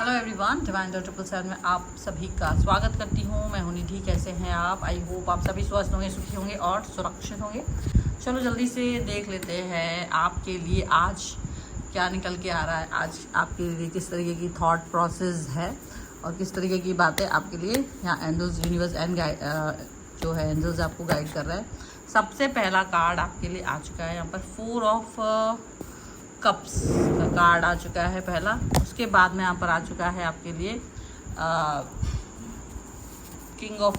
Hello everyone, divine 777 में आप सभी का स्वागत करती हूँ। मैं हूँ निधि। कैसे हैं आप? आई होप आप सभी स्वस्थ होंगे, सुखी होंगे और सुरक्षित होंगे। चलो जल्दी से देख लेते हैं आपके लिए आज क्या निकल के आ रहा है। आज आपके लिए किस तरीके की थॉट प्रोसेस है और किस तरीके की बातें आपके लिए यहाँ एंजल्स यूनिवर्स एंड जो है एंजल्स आपको गाइड कर रहा है। सबसे पहला कार्ड आपके लिए आ चुका है यहाँ पर 4 ऑफ कप्स का कार्ड आ चुका है पहला। उसके बाद में यहाँ पर आ चुका है आपके लिए किंग ऑफ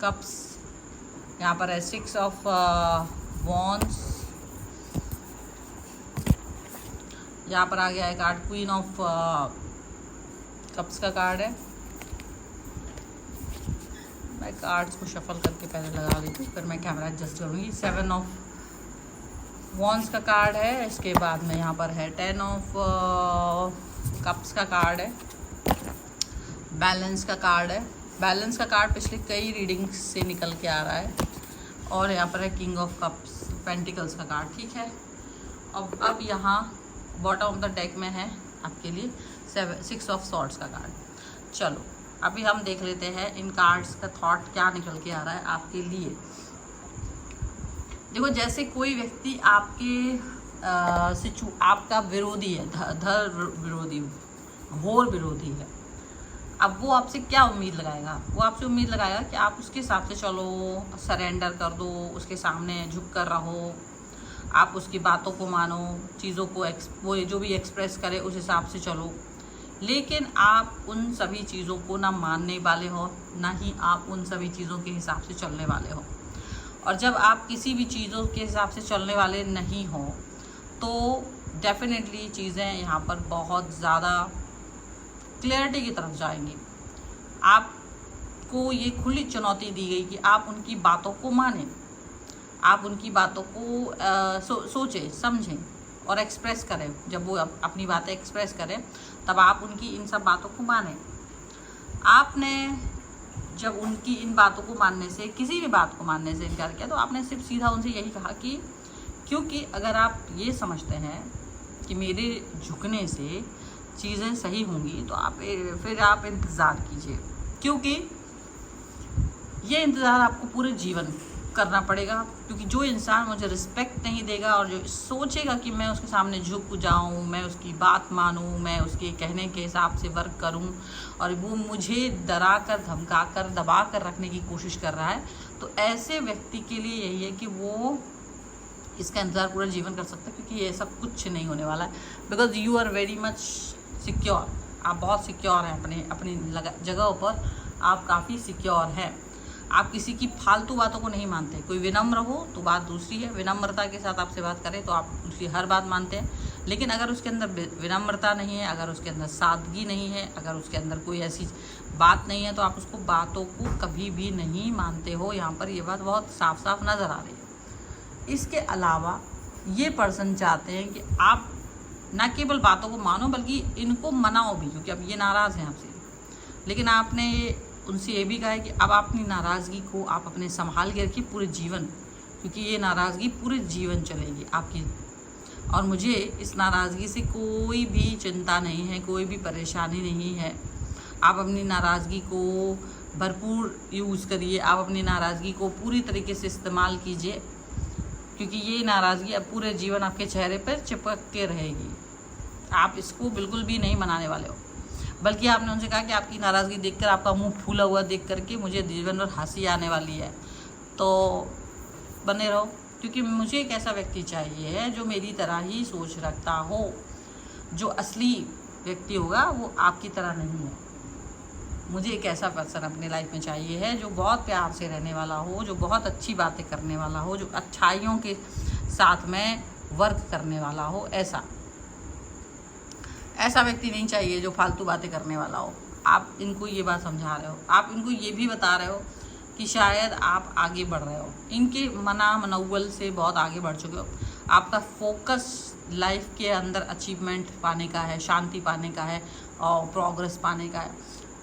कप्स। यहाँ पर है 6 ऑफ वॉन्ड्स। यहाँ पर आ गया है कार्ड क्वीन ऑफ कप्स का कार्ड है। मैं कार्ड्स को शफल करके पहले लगा लेती हूँ, फिर मैं कैमरा एडजस्ट करूँगी। 7 ऑफ वॉन्ड्स का कार्ड है। इसके बाद में यहाँ पर है 10 ऑफ कप्स का कार्ड है। बैलेंस का कार्ड है। बैलेंस का कार्ड पिछले कई रीडिंग्स से निकल के आ रहा है। और यहाँ पर है किंग ऑफ कप्स पेंटिकल्स का कार्ड। ठीक है, अब यहाँ बॉटम ऑफ द डेक में है आपके लिए 6 ऑफ सॉर्ड्स का कार्ड। चलो अभी हम देख लेते हैं इन कार्ड्स का थॉट क्या निकल के आ रहा है आपके लिए। देखो, जैसे कोई व्यक्ति आपके आपका विरोधी है, धर विरोधी, घोर विरोधी है। अब वो आपसे क्या उम्मीद लगाएगा? वो आपसे उम्मीद लगाएगा कि आप उसके हिसाब से चलो, सरेंडर कर दो, उसके सामने झुक कर रहो, आप उसकी बातों को मानो, चीज़ों को वो जो भी एक्सप्रेस करे उस हिसाब से चलो। लेकिन आप उन सभी चीज़ों को ना मानने वाले हो, ना ही आप उन सभी चीज़ों के हिसाब से चलने वाले हो। और जब आप किसी भी चीज़ों के हिसाब से चलने वाले नहीं हो तो डेफिनेटली चीज़ें यहाँ पर बहुत ज़्यादा क्लैरिटी की तरफ जाएंगी। आपको ये खुली चुनौती दी गई कि आप उनकी बातों को मानें, आप उनकी बातों को सोचें, समझें और एक्सप्रेस करें। जब वो अपनी बातें एक्सप्रेस करें तब आप उनकी इन सब बातों को मानें। आपने जब उनकी इन बातों को मानने से, किसी भी बात को मानने से इनकार किया तो आपने सिर्फ सीधा उनसे यही कहा कि क्योंकि अगर आप ये समझते हैं कि मेरे झुकने से चीज़ें सही होंगी तो फिर आप इंतज़ार कीजिए, क्योंकि ये इंतज़ार आपको पूरे जीवन करना पड़ेगा। क्योंकि जो इंसान मुझे रिस्पेक्ट नहीं देगा और जो सोचेगा कि मैं उसके सामने झुक जाऊं, मैं उसकी बात मानूं, मैं उसके कहने के हिसाब से वर्क करूं और वो मुझे डरा कर, धमका कर, दबा कर रखने की कोशिश कर रहा है, तो ऐसे व्यक्ति के लिए यही है कि वो इसका इंतज़ार पूरा जीवन कर सकता है। क्योंकि ये सब कुछ नहीं होने वाला है। Because you are very much secure. आप बहुत सिक्योर हैं अपनी जगह पर। आप काफ़ी सिक्योर हैं। आप किसी की फालतू बातों को नहीं मानते। कोई विनम्र हो तो बात दूसरी है, विनम्रता के साथ आपसे बात करे तो आप उसकी हर बात मानते हैं। लेकिन अगर उसके अंदर विनम्रता नहीं है, अगर उसके अंदर सादगी नहीं है, अगर उसके अंदर कोई ऐसी बात नहीं है तो आप उसको बातों को कभी भी नहीं मानते हो। यहाँ पर ये बात बहुत साफ साफ नज़र आ रही है। इसके अलावा ये पर्सन चाहते हैं कि आप न केवल बातों को मानो बल्कि इनको मनाओ भी, क्योंकि अब ये नाराज़ हैं आपसे। लेकिन आपने उनसे ये भी कहा है कि अब अपनी नाराज़गी को आप अपने संभाल के रखिए पूरे जीवन, क्योंकि ये नाराज़गी पूरे जीवन चलेगी आपकी। और मुझे इस नाराज़गी से कोई भी चिंता नहीं है, कोई भी परेशानी नहीं है। आप अपनी नाराज़गी को भरपूर यूज़ करिए, आप अपनी नाराज़गी को पूरी तरीके से इस्तेमाल कीजिए, क्योंकि ये नाराज़गी अब पूरे जीवन आपके चेहरे पर चिपक के रहेगी। आप इसको बिल्कुल भी नहीं मनाने वाले हो। बल्कि आपने उनसे कहा कि आपकी नाराज़गी देखकर, आपका मुंह फूला हुआ देख करके मुझे जीवन भर हंसी आने वाली है। तो बने रहो, क्योंकि मुझे एक ऐसा व्यक्ति चाहिए है जो मेरी तरह ही सोच रखता हो। जो असली व्यक्ति होगा वो आपकी तरह नहीं है। मुझे एक ऐसा पर्सन अपने लाइफ में चाहिए है जो बहुत प्यार से रहने वाला हो, जो बहुत अच्छी बातें करने वाला हो, जो अच्छाइयों के साथ में वर्क करने वाला हो। ऐसा व्यक्ति नहीं चाहिए जो फालतू बातें करने वाला हो। आप इनको ये बात समझा रहे हो, आप इनको ये भी बता रहे हो कि शायद आप आगे बढ़ रहे हो, इनके मनोबल से बहुत आगे बढ़ चुके हो। आपका फोकस लाइफ के अंदर अचीवमेंट पाने का है, शांति पाने का है और प्रोग्रेस पाने का है,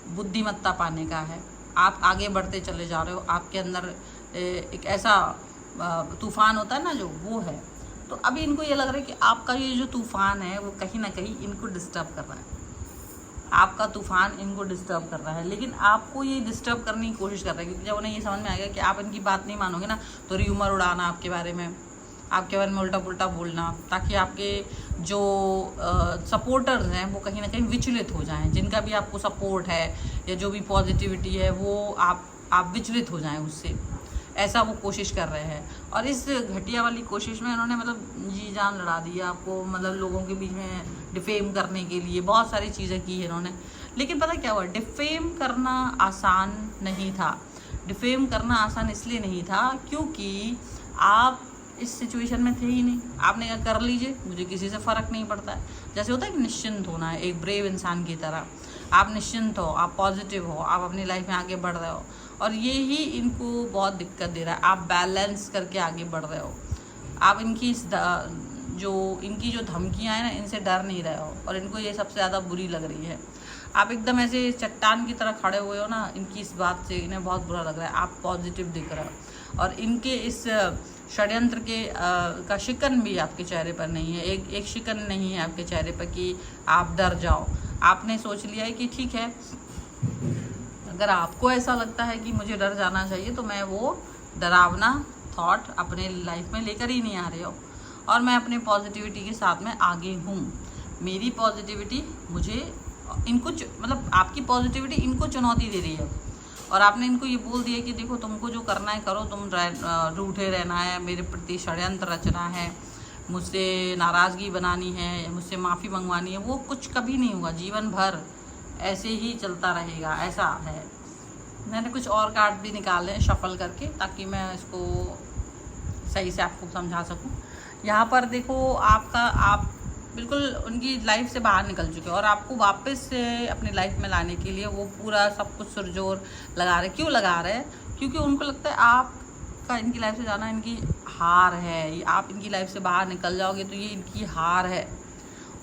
बुद्धिमत्ता पाने का है। आप आगे बढ़ते चले जा रहे हो। आपके अंदर एक ऐसा तूफान होता है ना, जो वो है। तो अभी इनको ये लग रहा है कि आपका ये जो तूफ़ान है वो कहीं ना कहीं इनको डिस्टर्ब कर रहा है। आपका तूफान इनको डिस्टर्ब कर रहा है, लेकिन आपको ये डिस्टर्ब करने की कोशिश कर रहा है, क्योंकि जब उन्हें ये समझ में आ गया कि आप इनकी बात नहीं मानोगे ना, तो र्यूमर उड़ाना आपके बारे में, आपके बारे में उल्टा पुल्टा बोलना, ताकि आपके जो सपोर्टर्स हैं वो कहीं ना कहीं विचलित हो जाएं, जिनका भी आपको सपोर्ट है या जो भी पॉजिटिविटी है वो आप विचलित हो जाएं उससे, ऐसा वो कोशिश कर रहे हैं। और इस घटिया वाली कोशिश में इन्होंने मतलब जी जान लड़ा दी आपको, मतलब लोगों के बीच में डिफेम करने के लिए बहुत सारी चीज़ें की है इन्होंने। लेकिन पता क्या हुआ, डिफेम करना आसान नहीं था। डिफेम करना आसान इसलिए नहीं था क्योंकि आप इस सिचुएशन में थे ही नहीं। आपने कहा कर लीजिए, मुझे किसी से फ़र्क नहीं पड़ता है। जैसे होता है कि निश्चिंत होना है, एक ब्रेव इंसान की तरह आप निश्चिंत हो, आप पॉजिटिव हो, आप अपनी लाइफ में आगे बढ़ रहे हो। और ये ही इनको बहुत दिक्कत दे रहा है, आप बैलेंस करके आगे बढ़ रहे हो, आप इनकी जो धमकियाँ हैं ना, इनसे डर नहीं रहे हो, और इनको ये सबसे ज़्यादा बुरी लग रही है। आप एकदम ऐसे चट्टान की तरह खड़े हुए हो ना, इनकी इस बात से इन्हें बहुत बुरा लग रहा है, आप पॉजिटिव दिख रहे हो। और इनके इस षड्यंत्र के का शिकन भी आपके चेहरे पर नहीं है, एक शिकन नहीं है आपके चेहरे पर कि आप डर जाओ। आपने सोच लिया है कि ठीक है, अगर आपको ऐसा लगता है कि मुझे डर जाना चाहिए, तो मैं वो डरावना थॉट अपने लाइफ में लेकर ही नहीं आ रही हूँ, और मैं अपने पॉजिटिविटी के साथ में आगे हूँ। मेरी पॉजिटिविटी मुझे इनको मतलब आपकी पॉजिटिविटी इनको चुनौती दे रही है, और आपने इनको ये बोल दिया कि देखो तुमको जो करना है करो, तुम रूठे रहना है, मेरे प्रति षड्यंत्र रचना है, मुझसे नाराज़गी बनानी है, मुझसे माफ़ी मंगवानी है, वो कुछ कभी नहीं हुआ। जीवन भर ऐसे ही चलता रहेगा, ऐसा है। मैंने कुछ और कार्ड भी निकाले हैं शफल करके, ताकि मैं इसको सही से आपको समझा सकूं। यहाँ पर देखो आप बिल्कुल उनकी लाइफ से बाहर निकल चुके हो, और आपको वापस से अपनी लाइफ में लाने के लिए वो पूरा सब कुछ सुरजोर लगा रहे। क्यों लगा रहे हैं? क्योंकि उनको लगता है आपका इनकी लाइफ से जाना इनकी हार है। आप इनकी लाइफ से बाहर निकल जाओगे तो ये इनकी हार है,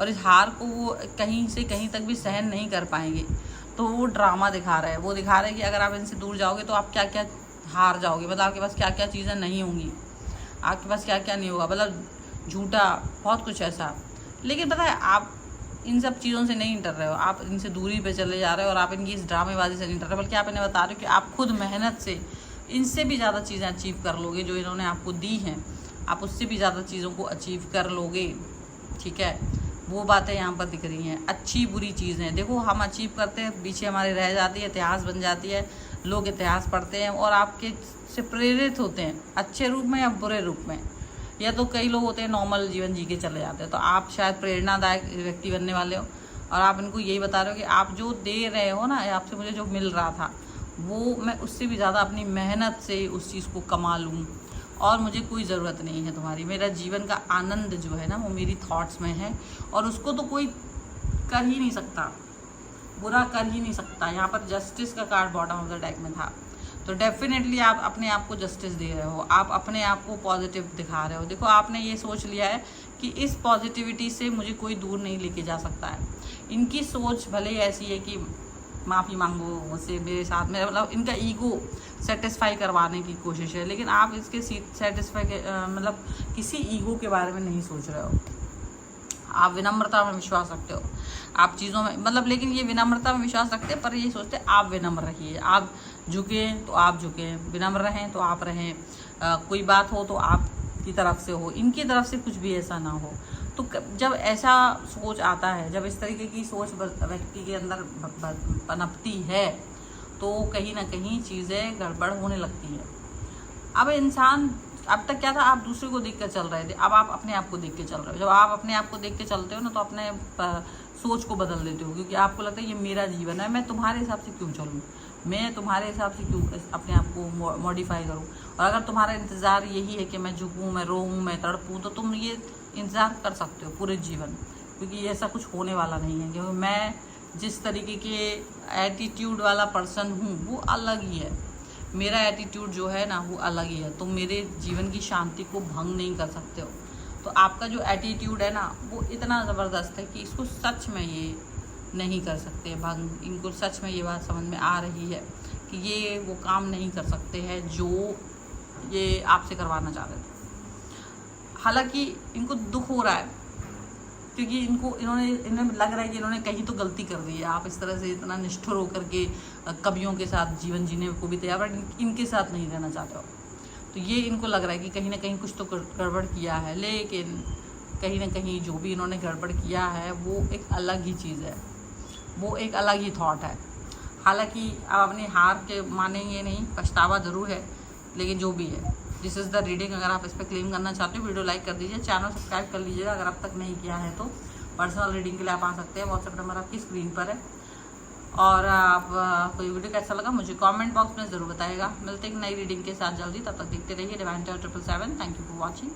और इस हार को वो कहीं से कहीं तक भी सहन नहीं कर पाएंगे। तो वो ड्रामा दिखा रहे हैं, वो दिखा रहे हैं कि अगर आप इनसे दूर जाओगे तो आप क्या क्या हार जाओगे, मतलब आपके पास क्या क्या चीज़ें नहीं होंगी, आपके पास क्या क्या नहीं होगा, मतलब झूठा बहुत कुछ ऐसा। लेकिन पता है आप इन सब चीज़ों से नहीं डर रहे हो, आप इनसे दूरी पे चले जा रहे हो, और आप इनकी इस ड्रामेबाजी से नहीं डर रहे, बल्कि आप इन्हें बता रहे हो कि आप खुद मेहनत से इनसे भी ज़्यादा चीज़ें अचीव कर लोगे। जो इन्होंने आपको दी हैं, आप उससे भी ज़्यादा चीज़ों को अचीव कर लोगे। ठीक है, वो बातें यहाँ पर दिख रही हैं। अच्छी बुरी चीज़ें देखो, हम अचीव करते हैं, पीछे हमारे रह जाती है, इतिहास बन जाती है, लोग इतिहास पढ़ते हैं और आपके से प्रेरित होते हैं, अच्छे रूप में या बुरे रूप में। या तो कई लोग होते हैं नॉर्मल जीवन जी के चले जाते हैं, तो आप शायद प्रेरणादायक व्यक्ति बनने वाले हो, और आप इनको यही बता रहे हो कि आप जो दे रहे हो ना, आपसे मुझे जो मिल रहा था वो मैं उससे भी ज़्यादा अपनी मेहनत से उस चीज़ को कमा लूँ, और मुझे कोई ज़रूरत नहीं है तुम्हारी। मेरा जीवन का आनंद जो है ना, वो मेरी थॉट्स में है, और उसको तो कोई कर ही नहीं सकता, बुरा कर ही नहीं सकता। यहाँ पर जस्टिस का card bottom of the deck में था, तो डेफिनेटली आप अपने आप को जस्टिस दे रहे हो, आप अपने आप को पॉजिटिव दिखा रहे हो। देखो, आपने ये सोच लिया है कि इस पॉजिटिविटी से मुझे कोई दूर नहीं लेके जा सकता है। इनकी सोच भले ही ऐसी है कि माफ़ी मांगो मुझसे, मेरे साथ में, मतलब इनका ईगो सेटिस्फाई करवाने की कोशिश है, लेकिन आप इसके सेटिस्फाई मतलब किसी ईगो के बारे में नहीं सोच रहे हो। आप विनम्रता में विश्वास रखते हो, आप चीज़ों में मतलब, लेकिन ये विनम्रता में विश्वास रखते हैं, पर ये सोचते हैं आप विनम्र रहिए, आप झुकें तो आप झुकें, विनम्र रहें तो आप रहें, कोई बात हो तो आप की तरफ से हो, इनकी तरफ से कुछ भी ऐसा ना हो। तो जब ऐसा सोच आता है, जब इस तरीके की सोच व्यक्ति के अंदर पनपती है, तो कहीं ना कहीं चीज़ें गड़बड़ होने लगती है। अब इंसान, अब तक क्या था, आप दूसरे को देख कर चल रहे थे, अब आप अपने आप को देख के चल रहे हो। जब आप अपने आप को देख के चलते हो ना, तो अपने सोच को बदल देते हो, क्योंकि आपको लगता है ये मेरा जीवन है, मैं तुम्हारे हिसाब से क्यों चलूँ, मैं तुम्हारे हिसाब से क्यों अपने आप को मॉडिफाई करूँ। और अगर तुम्हारा इंतज़ार यही है कि मैं झुकूँ, मैं रोऊँ, मैं तड़पूँ, तो तुम ये इंतज़ार कर सकते हो पूरे जीवन, क्योंकि ऐसा कुछ होने वाला नहीं है। क्योंकि मैं जिस तरीके के एटीट्यूड वाला पर्सन हूँ वो अलग ही है, मेरा एटीट्यूड जो है ना वो अलग ही है। तुम मेरे जीवन की शांति को भंग नहीं कर सकते हो। तो आपका जो एटीट्यूड है ना, वो इतना ज़बरदस्त है कि इसको सच में ये नहीं कर सकते भंग। इनको सच में ये बात समझ में आ रही है कि ये वो काम नहीं कर सकते हैं जो ये आपसे करवाना चाह रहे थे। हालांकि इनको दुख हो रहा है, क्योंकि इन्हें लग रहा है कि इन्होंने कहीं तो गलती कर दी है। आप इस तरह से इतना निष्ठुर होकर के कवियों के साथ जीवन जीने को भी तैयार, बट इनके साथ नहीं रहना चाहते हो। तो ये इनको लग रहा है कि कहीं ना कहीं कुछ तो गड़बड़ किया है, लेकिन कहीं ना कहीं जो भी इन्होंने गड़बड़ किया है वो एक अलग ही चीज़ है, वो एक अलग ही थॉट है। हालांकि आप अपनी हार के मानेंगे नहीं, पछतावा ज़रूर है, लेकिन जो भी है, दिस इज़ द रीडिंग। अगर आप इस पर क्लेम करना चाहते हो, वीडियो लाइक कर दीजिए, चैनल सब्सक्राइब कर लीजिएगा अगर अब तक नहीं किया है तो। पर्सनल रीडिंग के लिए आप आ सकते हैं, व्हाट्सएप नंबर आपकी स्क्रीन पर है। और आप कोई वीडियो कैसा लगा मुझे कमेंट बॉक्स में ज़रूर बताइएगा। मिलते हैं एक नई रीडिंग के साथ जल्दी, तब तक देखते रहिए divine tarot 777। Thank you for watching.